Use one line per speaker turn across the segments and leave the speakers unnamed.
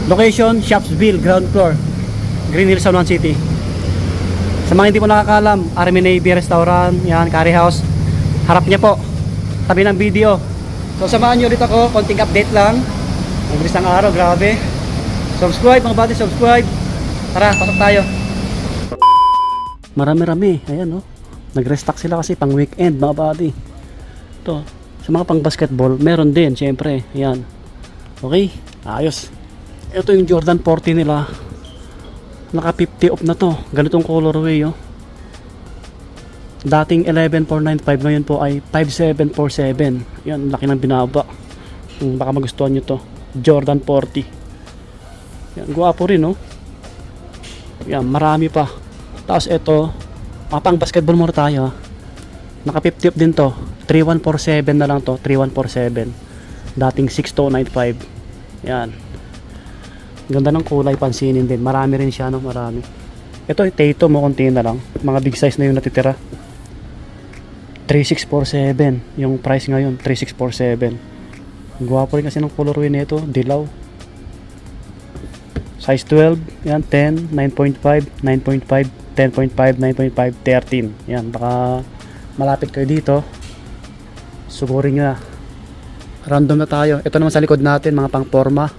Location, Shopsville, ground floor, Green Hills, San Juan City. Sa mga hindi po nakakalam, Army Navy Restaurant, yan, curry house. Harap niya po, tabi ng video. So samahan nyo ulit ako, konting update lang. Ang bilis ng araw, grabe. Subscribe mga buddy, subscribe. Tara, pasok tayo. Marami-rami, ayan oh. Nag-restock sila kasi pang weekend mga buddy. Ito, sa mga pang basketball, meron din, syempre. Ayan. Okay, ayos. Ito yung Jordan 40 nila. Naka 50 off na to. Ganitong colorway oh. Dating 11,495, ngayon po ay 5,747. Yan, laki ng binaba. Baka magustuhan nyo to. Jordan 40. Yan, guwapo rin oh. Yan, marami pa. Tapos ito, pang basketball muna tayo. Naka 50 off din to. 3147 na lang to. 3147. Dating 6295. Yan. Ganda ng kulay, pansinin din. Marami rin siya, no? Marami. Ito, Tato mo, konti na lang. Mga big size na yung natitira. 3647. Yung price ngayon, 3647. Gwapo rin kasi ng colorway nito. Dilaw. Size 12. Yan, 10, 9.5, 9.5, 10.5, 9.5, 13. Yan, baka malapit kayo dito. Sugurin nyo na. Random na tayo. Ito naman sa likod natin, mga pang forma.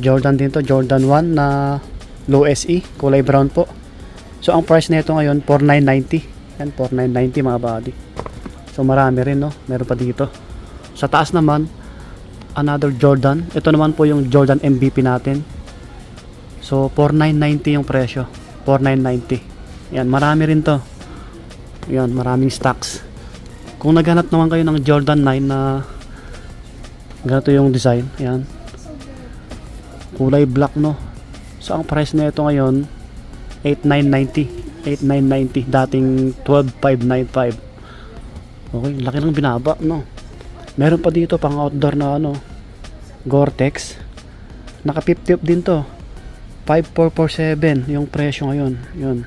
Jordan din to, Jordan 1 na low SE, kulay brown po. So ang price nito ngayon 4,990. Yan, 4,990 mga buddy. So marami rin no, meron pa dito. Sa taas naman another Jordan. Ito naman po yung Jordan MVP natin. So 4,990 yung presyo. 4,990. Yan, marami rin to. Yan, maraming stocks. Kung naghanap naman kayo ng Jordan 9 na ganito yung design, yan. Kulay black no. So ang price na ito ngayon 8,990. 8,990 dating 12,595. Okay, laki ng binaba no. Meron pa dito pang outdoor na ano, Gore-Tex. Naka 50 off din to. 5,447 yung presyo ngayon. Yun.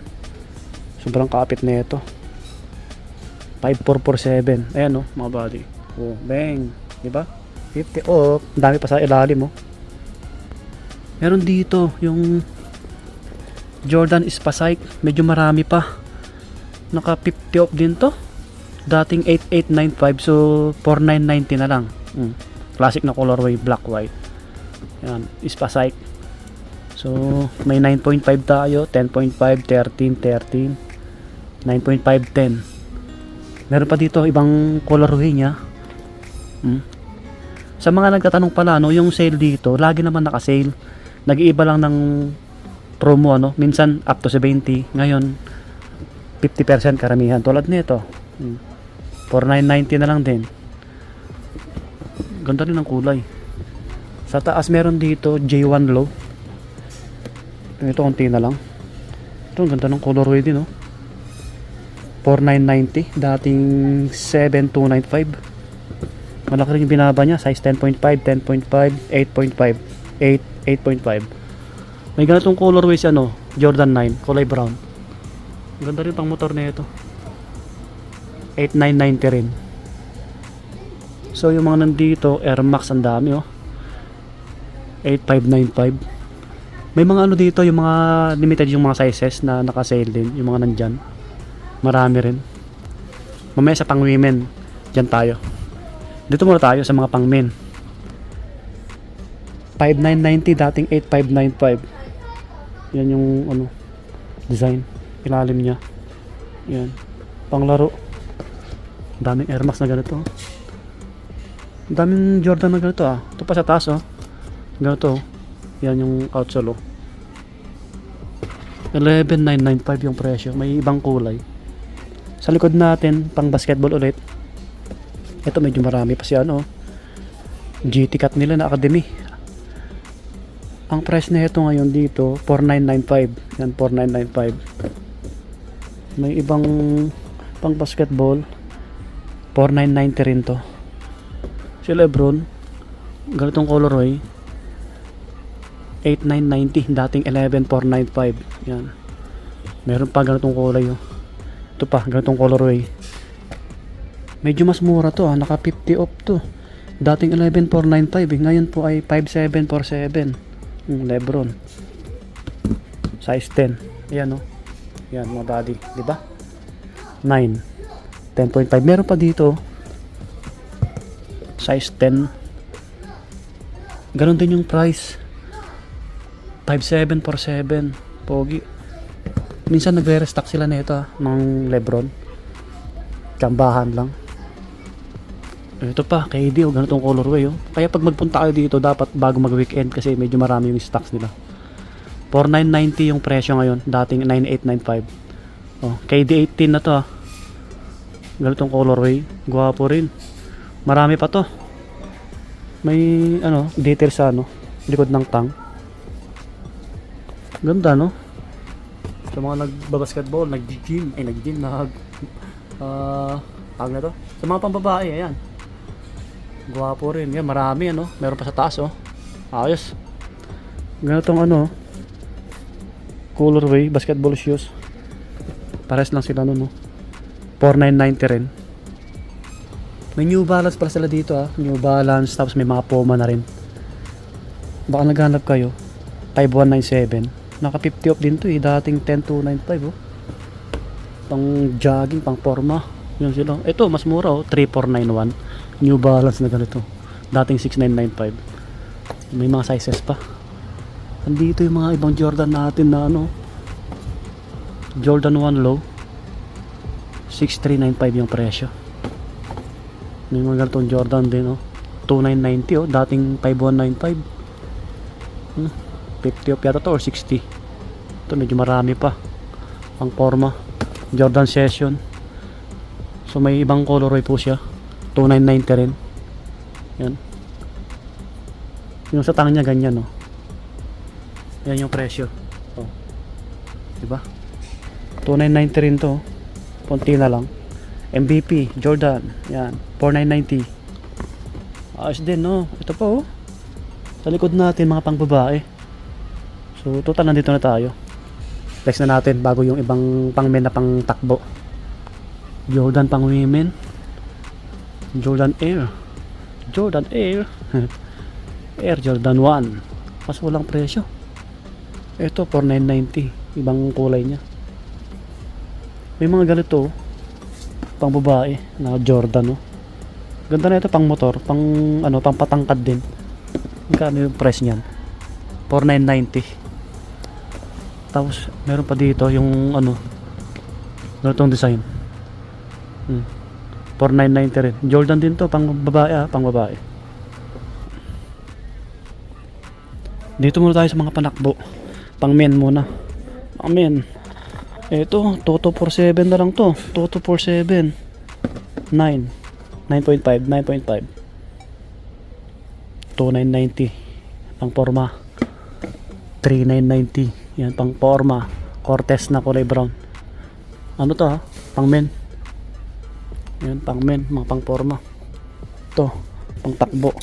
Sobrang kapit na ito. 5,447. Ayan no, mga buddy. Oh, bang, di ba? 50 off. Dami pa sa ilalim mo. Meron dito yung Jordan Spasike, medyo marami pa. Naka 50 off din to. Dating 8,895, so 4,990 na lang. Classic na colorway, black white. Yan, Spasike. So may 9.5 tayo, 10.5, 13, 13, 9.5, 10. Meron pa dito ibang colorway niya. Sa mga nagtatanong pala no, yung sale dito, lagi naman naka-sale. Nag-iiba lang ng promo ano, minsan up to 70, ngayon 50% karamihan. Tulad nito, 4,990 na lang din. Ganda rin ang kulay. Sa taas meron dito J1 low. Ito konti na lang. Ito ang ganda ng colorway din oh. 4,990, dating 7,295. Malaki rin yung binaba niya, size 10.5, 10.5, 8.5, 8.5. May ganitong colorway siya no, Jordan 9, kulay brown. Ganda rin pang motor na ito. 8,990 rin. So yung mga nandito, Air Max ang dami oh. 8,595. May mga ano dito, yung mga limited yung mga sizes na naka-sale din, yung mga nandyan. Marami rin. Mamaya sa pang women, dyan tayo. Dito muna tayo sa mga pang men. 5,990 dating 8,595. Yan yung ano, design, ilalim niya. Yan, panglaro. Daming Air Max na ganito. Daming Jordan na ganito ah. Ito pa sa taas oh. Ganito oh. Yan yung outsole oh. 11,995 yung presyo. May ibang kulay. Sa likod natin, pang basketball ulit. Ito medyo marami pa siya ano. GT cut nila na Academy. Ang price na ito ngayon dito 4,995. Yan, 4,995. May ibang pang basketball 4,990 rin to. Si Lebron, ganitong colorway 8,990, dating 11,495. Yan, meron pa ganitong kulay oh. Ito pa, ganitong colorway. Medyo mas mura to ah, naka 50 off to. Dating 11,495 ngayon po ay 5,747. Lebron. Size 10. Ayan, oh. Yan, mga body. Diba? 9. 10.5. Meron pa dito. Size 10. Ganon din yung price. 5.7 for 7. Pogi. Minsan nagre-restock sila nito ng Lebron. Kambahan lang. Ito pa, KD, ganitong colorway, oh. Kaya pag magpunta kayo dito, dapat bago mag-weekend kasi medyo marami yung stocks nila. 4,990 yung presyo ngayon, dating 9,895. Oh, KD 18 na to, ah. Ganitong colorway, gwapo rin. Marami pa to. May ano, detail sa ano, likod ng tang. Ganda, no? Sa mga nagbabasketball, nag-gym, tawag na to. Sa mga pambabae, ayan. Gwapo rin. Yan, marami, ano. Meron pa sa taas, oh. Ayos. Ganitong ano, colorway, basketball shoes. Pares lang sila nun, no. 4,990 rin. May New Balance pala sila dito, ah. New Balance, tapos may mga Puma na rin. Baka naghanap kayo. 5197. Naka 50 off din to, eh. Dating 10,295, oh. Pang jogging, pang forma. Yun sila. Ito, mas mura, oh. 3,491. New Balance na ganito. Dating 6,995. May mga sizes pa. Andito yung mga ibang Jordan natin na ano. Jordan 1 low. 6,395 yung presyo. May mga ganitong Jordan din, oh. 2,990, oh. Dating 5,195. 50 off yata to or 60. Ito medyo marami pa. Ang forma. Jordan Session. So may ibang colorway po siya. 2,990 rin. Yan. Yung sa tang niya ganyan, oh. Yan yung presyo. Oh. Diba? 2,990 rin to. Punti na lang. MVP Jordan. Yan. 4,990. Ayos din, no. Ito pa, oh. Sa likod natin mga pangbabae. So total nandito na tayo. Flex na natin bago yung ibang pang men na pang takbo. Jordan pang women. Jordan Air. Jordan Air. Air Jordan 1. Mas walang presyo. Ito 4,990. Ibang kulay niya. May mga ganito pang babae na Jordan, no. Ganda na ito pang motor, pang ano, pang patangkad din. Magkano yung price niyan? 4,990. Tapos meron pa dito yung ano, ganitong design. 4,990 rin. Jordan din to, pang babae, ah, pang babae. Dito muna tayo sa mga panakbo. Pang men muna. Pang men. Ito, 2247 na lang to. 2247. 9. 9.5, 9.5. 2,990. Pang forma. 3,990. Yan, pang forma. Cortez na kulay brown. Ano to, ha? Pang men. Yan, pang men, mga pang forma. Ito, pang takbo.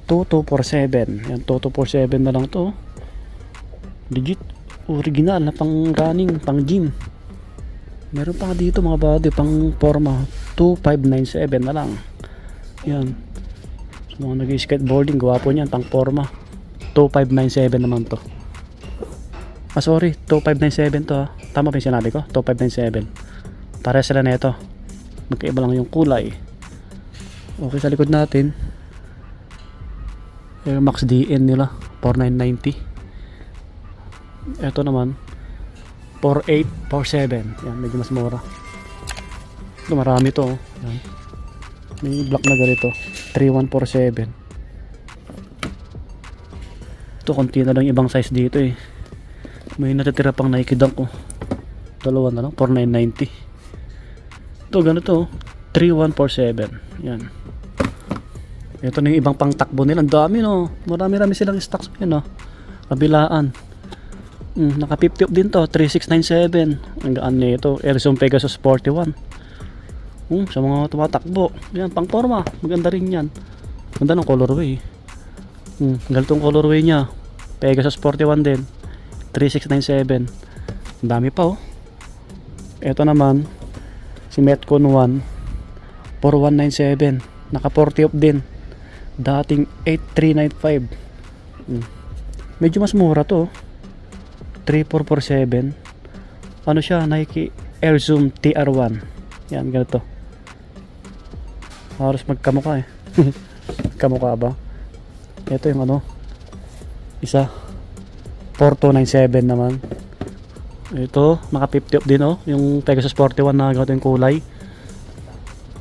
2247. Yan, 2247 na lang to. Legit. Original na pang running, pang gym. Meron pa dito mga body, pang forma. 2597 na lang. Yan. So, mga nag-skateboarding, gwapo niyan, pang forma. 2597 naman to. Ah, sorry, 2597 to, ha. Tama ba yung sinabi ko? 2597. Para sila na ito. Magkaiba lang yung kulay. Okay, sa likod natin Air Max DN nila 4,990. Ito naman 4,847. Yan, medyo mas mura. Ito, marami to, oh. Yan. May black na ganito 3,147. Ito, konti na lang ibang size dito, eh. May natitira pang Nike Dunk, oh. Dalawa na lang 4,990. Ito, ganito, 3,147. Yan. Ito na yung ibang pang takbo nila. Ang dami, no. Marami-rami silang stocks. Yan, no. Kabilaan. Naka 50 off din to. 3,697. Ang gaan nito. Erzon Pegasus 41. Sa mga tumatakbo. Yan, pang forma. Maganda rin yan. Ganda ng colorway. Ganitong colorway niya. Pegasus 41 din. 3,697. Ang dami pa, oh. Ito naman si Metcon 1 4197, naka 40 off din, dating 8395. Medyo mas mura to. 3447. Ano siya? Nike Air Zoom TR1. Yan, ganito. Halos magkamukha eh. Kamukha ba? Ito yung ano. Isa. 4297 naman. Ito, naka 50 off din oh. Yung Pegasus 41 na ganito yung kulay.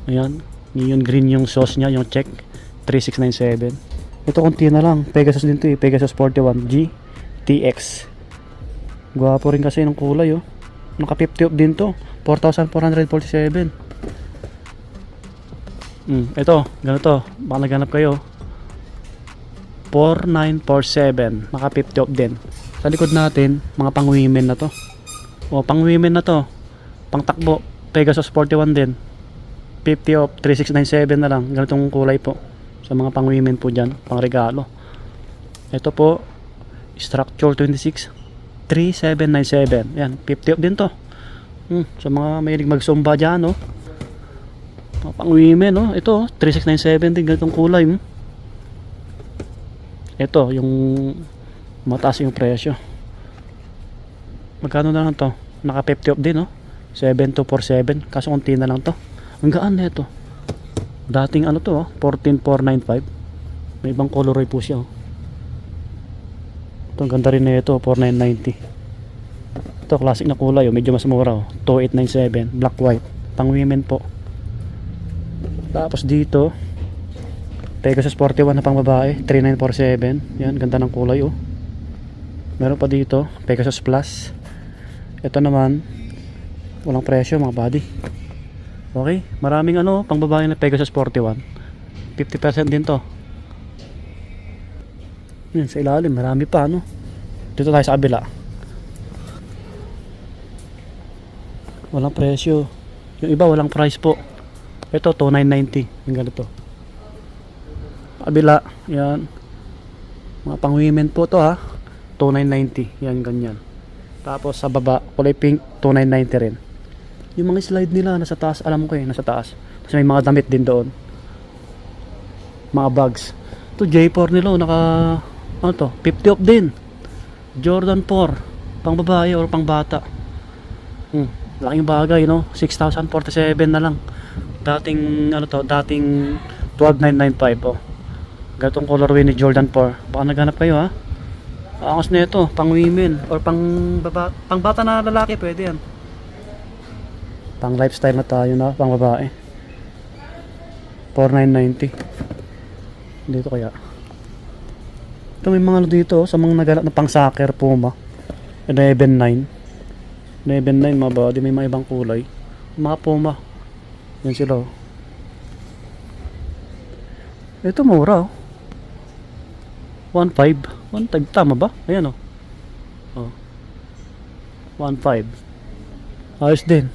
Ayan. Yung green yung sauce niya, yung check. 3697. Ito konti na lang. Pegasus din to eh. Pegasus 41G TX. Gwapo rin kasi ng kulay oh. Naka 50 off din to. 4,447. Ito, ganito. Baka naghanap kayo. 4947. Naka 50 off din. Sa likod natin, mga pang women na to. O, pang women na to. Pang takbo. Pegasus 41 din. 50 off. 3697 na lang. Ganitong kulay po. Sa mga pang women po dyan. Pang regalo. Ito po. Structure 26. 3797. Yan. 50 off din to. Sa mga mahilig magsumba dyan, no? Pang women, no? Ito, 3697 din. Ganitong kulay, Ito, yung mataas yung presyo. Magkano na lang to? Naka 50 off din, no? 7247. Kaso konti na lang to. Ang gaan na ito. Dating ano to, 14495. May ibang colorway po siya, Ito, ang ganda rin na ito, 4990. Ito, classic na kulay, medyo mas mura, 2897. Black white. Pang women po. Tapos dito, Pegasus 41 na pang babae, 3947. Yan, ganda ng kulay, Meron pa dito, Pegasus Plus. Ito naman, walang presyo mga buddy. Okay, maraming pang babae na Pegasus 41. 50% din to. Yan, sa ilalim, marami pa, Dito tayo sa kabila. Walang presyo. Yung iba, walang price po. Ito, 2990. Yung ganito. Kabila, yan. Mga pang women po to, 2990. Yan, ganyan. Tapos sa baba, kulay pink, 2990 rin. Yung mga slide nila nasa taas, alam ko nasa taas. Tapos may mga damit din doon. Mga bags. Ito J4 nila, naka 50 off din. Jordan 4, pang babae or pang bata. Laking bagay, 6,047 na lang. Dating dating 12,995 Gatong colorway ni Jordan 4. Baka naghanap kayo, Angos na ito, pang women or pang bata na lalaki, pwede yan. Pang lifestyle na tayo pang babae. 4,990. Dito kaya. Ito may mga dito sa mga nagalak na pang soccer Puma. 11,900. 11,900 mga body, may mga ibang kulay. Mga Puma. Yan sila. Ito mura 1,500. 1,500 tama ba? Ayan 1,500. Ayos din.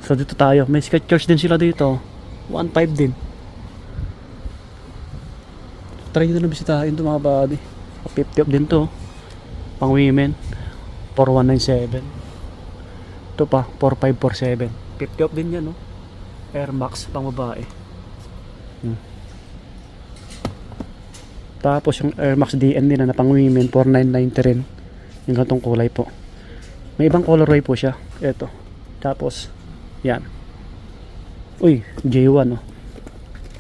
So dito tayo, may Skechers din sila dito. 1,500 din. Try nyo na bisitahin ito mga buddy. 50 off din to. Pang women 4197. Ito pa 4547. 50 off din yan Air Max pang babae. Tapos yung Air Max DN nila na pang women 4990 rin. Yung ganitong kulay po. May ibang colorway po siya. Ito. Tapos yan. Uy, J1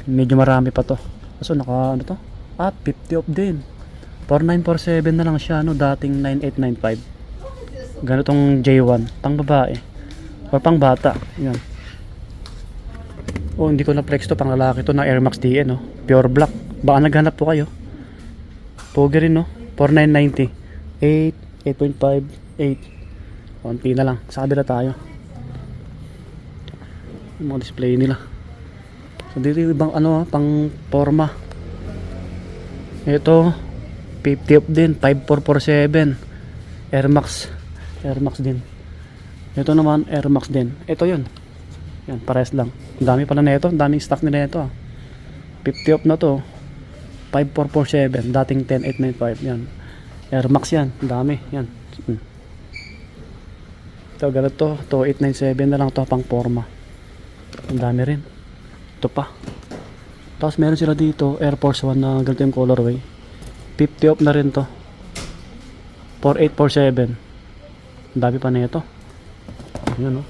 Medyo marami pa to. So naka 50 off din. 4947 na lang siya dating 9895. Ganitong J1 pang babae or pang bata. Yan. Hindi ko na flex to, pang lalaki to na Air Max DN pure black. Baka naghanap po kayo. Pogi rin 4990. 8, 8.5, 8. Konti na lang. Sa kabila tayo. Yung mga display nila. So dito yung ibang pang forma. Ito 50 off din, 5447. Air Max. Air Max din. Ito naman Air Max din. Ito yun. Yan, pares lang. Ang dami pala na ito. Ang daming stock nila ito 50 off na to. 5447. Dating 10895. Yan. Air Max yan. Ang dami. Yan. Ito ganito. 2897 na lang to pang forma. Ang dami rin. Ito pa. Tapos meron sila dito Air Force 1 na ganito yung colorway. 50 off na rin to. 4847. Ang dami pa nito. Ayun oh.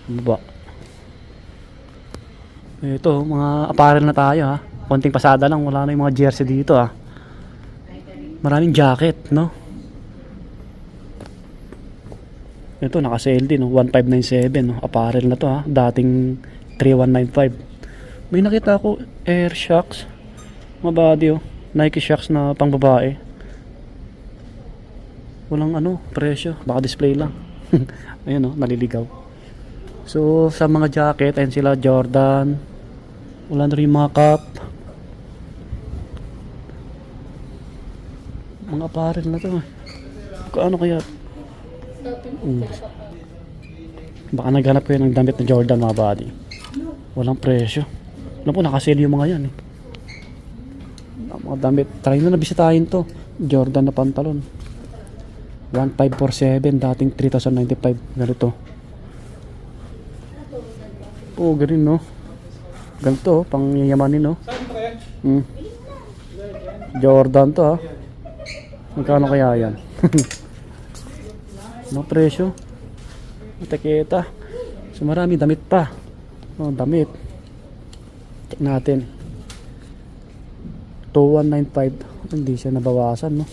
Baba. Ito, mga apparel na tayo ha. Konting pasada lang, wala na yung mga jersey dito ha. Maraming jacket, no? Ito, naka-sale din, no? 1597, no? Apparel na to ha. Dating 3195. May nakita ako Air Shocks. Mga body oh. Nike Shocks na pang babae. Walang ano, presyo. Baka display lang. Ayun oh, naliligaw. So, sa mga jacket, ayun sila Jordan. Wala na rin mga cup. Mga apparel na to. Kaano kaya? Baka naghanap ko yun ng damit na Jordan mga body. Walang presyo. Alam po, nakasale yung mga yan eh. Mga damit. Try na nabisitahin to. Jordan na pantalon. 1547. Dating 3095. Ganito. Oh, ganun no. Ganito, pang yayamanin no. Jordan to ha. Magkano kaya yan? Ano presyo? Matakita. So marami damit pa. Oh, damit. Check natin. 2195. Hindi siya nabawasan no.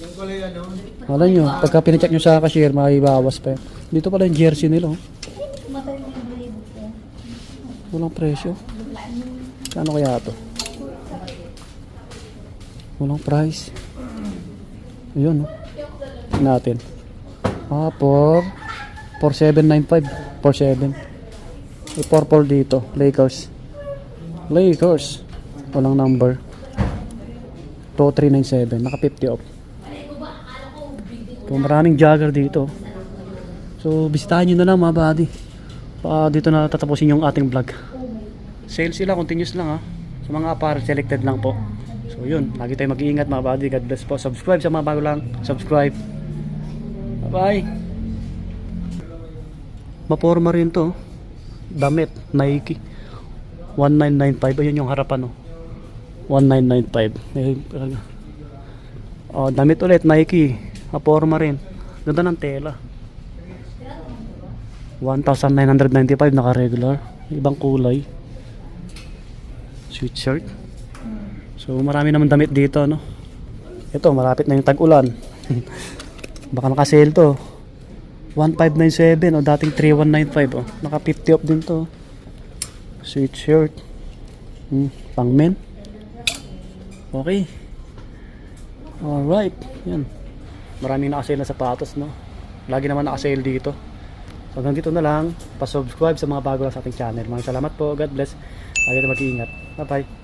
Alam nyo, pagka pinacheck nyo sa cashier, maibawas pa yan. Dito pala yung jersey nila oh. Walang presyo. Kano kaya ito? Walang price. Ayun no. Natin. 4795. 47. May purple dito. Lakers. Walang number. 2397. Naka 50 off. So, maraming jogger dito. So bisitahin nyo na lang mga buddy. Dito na tatapusin yung ating vlog. Sale sila, continuous lang ha. Sa mga apparel, selected lang po. So yun, lagi tayo mag-iingat mga buddy. God bless po. Subscribe sa mga bago lang. Subscribe. Bye bye. Maporma rin to. Damit, Nike 1995. Ayun yung harapan 1995. Damit ulit, Nike. Maporma rin. Ganda ng tela. 1,995 naka-regular. Ibang kulay. Sweatshirt. So marami naman damit dito no. Ito malapit na yung tag-ulan. Baka naka-sale to. 1597 o dating 3195 Naka 50 off din to. Sweatshirt. Pang men. Okay. Alright. Yan. Maraming naka-sale na sapatos no. Lagi naman naka-sale dito. So hanggang dito na lang. Pa-subscribe sa mga bago lang sa ating channel. Maraming salamat po. God bless. Lagi tayo mag-iingat. Bye bye.